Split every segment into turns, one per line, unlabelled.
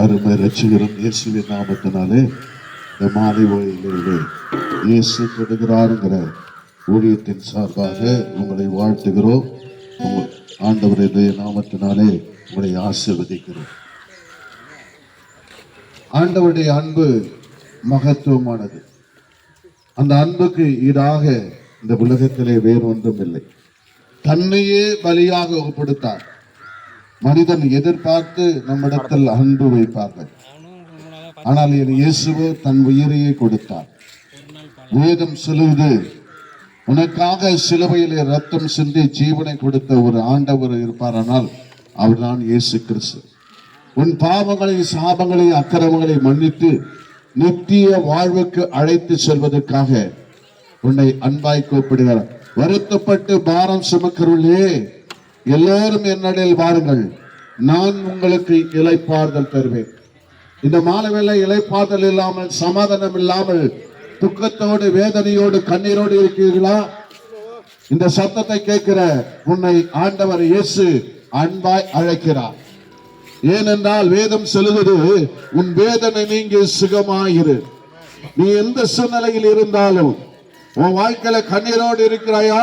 அருமை ரட்சகரும் இயேசுவின் நாமத்தினாலே இந்த மாலை ஓய்விலே இயேசு கொடுக்கிறாருங்கிற ஊழியத்தின் சார்பாக உங்களை வாழ்த்துகிறோம். ஆண்டவருடைய நாமத்தினாலே உங்களை ஆசீர்வதிக்கிறோம். ஆண்டவருடைய அன்பு மகத்துவமானது. அந்த அன்புக்கு ஈடாக இந்த உலகத்திலே வேறு ஒன்றும் இல்லை. தன்னையே பலியாக ஒப்புடுத்தார். மனிதன் எதிர்பார்த்து நம்மிடத்தில் அன்பு வைப்பார்கள். ஆனால் இயேசுவோ தன் உயிரையே கொடுத்தார். வேதம் சொல்லுவது, உனக்காக சிலுவையிலே ரத்தம் சிந்தி ஜீவனை கொடுத்த ஒரு ஆண்டவர் இருப்பாரானால் அவர் தான் இயேசு கிறிஸ்து. உன் பாவங்களை, சாபங்களை, அக்கிரமங்களை மன்னித்து நித்திய வாழ்வுக்கு அழைத்து செல்வதற்காக உன்னை அன்பாய் கூப்பிடுகிறார். வருத்தப்பட்டு பாரம் சுமக்கிறவர்களே, எல்லோரும் என்னிடத்தில் வாருங்கள், நான் உங்களுக்கு இளைப்பாறுதல் தருவேன். இந்த மாலை வேளை இளைப்பாறுதல் இல்லாமல், சமாதானம் இல்லாமல், துக்கத்தோடு, வேதனையோடு, கண்ணீரோடு இருக்கிறீர்களா? இந்த சத்தத்தை கேட்கிற உன்னை ஆண்டவர் இயேசு அன்பாய் அழைக்கிறார். ஏனென்றால் வேதம் சொல்லுவது, உன் வேதனை நீங்கி சுகமாயிரு. நீ எந்த சூழ்நிலையில் இருந்தாலும், உன் வாழ்க்கையில கண்ணீரோடு இருக்கிறாயா?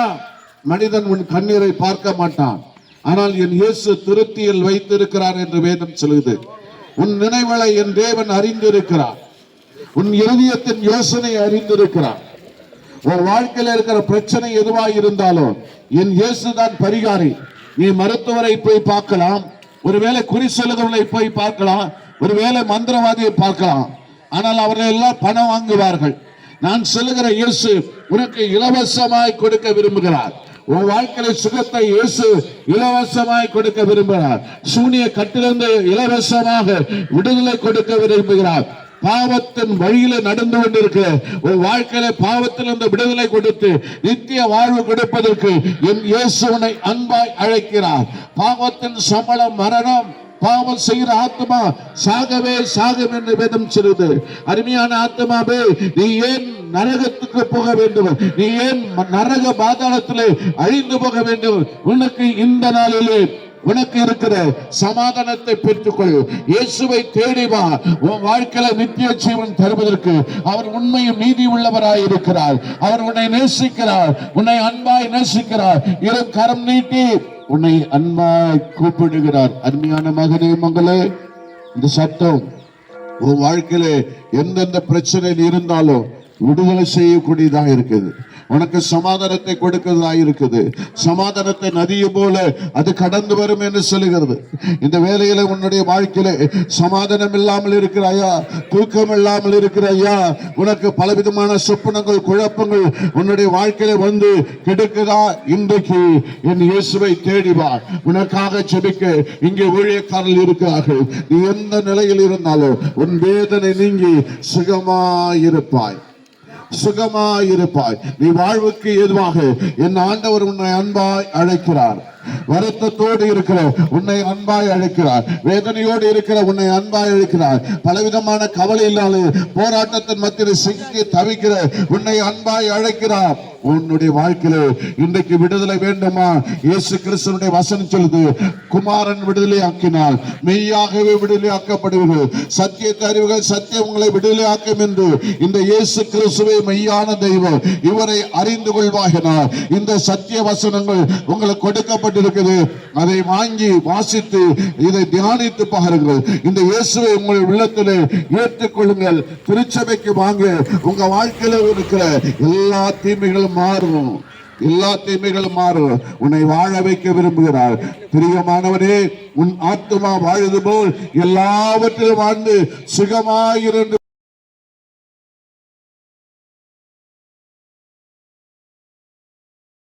மனிதன் உன் கண்ணீரை பார்க்க மாட்டான். ஆனால் என் இயேசு திருப்தியில் வைத்திருக்கிறார் என்று வேதம் சொல்லுது. உன் நினைவுகளை என் தேவன் அறிந்திருக்கிறார். உன் இருதயத்தின் யோசனை அறிந்திருக்கிறார். உன் வாழ்க்கையில் இருக்கிற பிரச்சனை எதுவாக இருந்தாலும் என் இயேசு தான் பரிகாரி. நீ மருத்துவரை போய் பார்க்கலாம், ஒருவேளை குறி சொல்லுகிறவர்களை போய் பார்க்கலாம், ஒருவேளை மந்திரவாதியை பார்க்கலாம். ஆனால் அவர்கள் எல்லாம் பணம் வாங்குவார்கள். நான் சொல்லுகிற இயேசு உனக்கு இலவசமாய் கொடுக்க விரும்புகிறார். உன் வாழ்க்கையில சுகத்தை இயேசு இலவசமாய் கொடுக்க விரும்புகிறார். சூனிய கட்டிலிருந்து இலவசமாக விடுதலை கொடுக்க விரும்புகிறார். பாவத்தின் வழியில நடந்து கொண்டிருக்கிற உன் வாழ்க்கையில பாவத்திலிருந்து விடுதலை கொடுத்து நித்திய வாழ்வு கொடுப்பதற்கு என் இயேசு உன்னை அன்பாய் அழைக்கிறார். பாவத்தின் சம்பளம் மரணம். பாவம் செய்கிற ஆத்மா சாகவே சாகும் என்று வேதம் சொல்லுது. அருமையான ஆத்மாவே, நீ ஏன் நரகத்துக்கு போக வேண்டும்? நீ ஏன் நரக பாதாளத்திலே அழிந்து போக வேண்டும்? உனக்கு இந்த நாளிலே உனக்கு இருக்கிற சமாதானத்தை பெற்றுக்கொள். இயேசுவை தேடி வா. உன் வாழ்க்கையில நித்திய ஜீவன் தருவதற்கு அவர் உண்மையும் நீதி உள்ளவராய் இருக்கிறார். அவர் உன்னை நேசிக்கிறார், உன்னை அன்பாய் நேசிக்கிறார். இரு கரம் நீட்டி உன்னை அன்பாய் கூப்பிடுகிறார். அருமையான மகனே, மகளே, இந்த சத்தம் உன் வாழ்க்கையில எந்தெந்த பிரச்சனையில் இருந்தாலும் விடுதலை செய்யக்கூடியதாக இருக்குது. உனக்கு சமாதானத்தை கொடுக்கிறதாக இருக்குது. சமாதானத்தை நதியை போல அது கடந்து வரும் என்று சொல்லுகிறது. இந்த வேளையில உன்னுடைய வாழ்க்கையில சமாதானம் இல்லாமல் இருக்கிறாயா? தூக்கம் இல்லாமல் இருக்கிறாயா? உனக்கு பலவிதமான சொப்பனங்கள், குழப்பங்கள் உன்னுடைய வாழ்க்கையில வந்து கெடுக்குதா? இன்றைக்கு என் இயேசுவை தேடி வா. உனக்காக ஜெபிக்க இங்கே ஊழியக்காரர்கள் இருக்கிறார்கள். நீ எந்த நிலையில் இருந்தாலும் உன் வேதனை நீங்கி சுகமாயிருப்பாய், சுகமாயிருப்பாய். நீ வாழ்வுக்கு ஏதுவாக என் ஆண்டவர் உன்னை அன்பாய் அழைக்கிறார். வருத்தத்தோடு இருக்கிற உன்னை அன்பாய் அழைக்கிறார். வேதனையோடு இருக்கிற உன்னை அன்பாய் அழைக்கிறார். பலவிதமான கவலை இல்லாத போராட்டத்தின் மத்தியில் சிக்கி தவிக்கிற உன்னை அன்பாய் அழைக்கிறார். உன்னுடைய வாழ்க்கையில இன்றைக்கு விடுதலை வேண்டுமா? இயேசு கிறிஸ்துவினுடைய வசனம் சொல்லுது, குமாரன் விடுதலை ஆக்கினால் மெய்யாகவே விடுதலை ஆக்கப்படுவீர்கள். சத்தியத்தை அறிவுகள், சத்தியம் உங்களை விடுதலை ஆக்கும் என்று இந்த இயேசு கிறிஸ்துவே மெய்யான தெய்வம், இவரை அறிந்து கொள்வாகினார். இந்த சத்திய வசனங்கள் உங்களுக்கு கொடுக்கப்பட்டிருக்கிறது. அதை வாங்கி வாசித்து இதை தியானித்து பாருங்கள். இந்த இயேசுவை உங்கள் உள்ளத்திலே ஏற்றுக்கொள்ளுங்கள். திருச்சபைக்கு வாங்க. உங்க வாழ்க்கையில இருக்கிற எல்லா தீமைகளும் மாறும், எல்லா தீமைகளும் மாறும். உன்னை வாழ வைக்க விரும்புகிறார். பிரியமானவரே, உன் ஆத்துமா வாழுது போல் எல்லாவற்றிலும் வாழ்ந்து சுகமாயிருந்து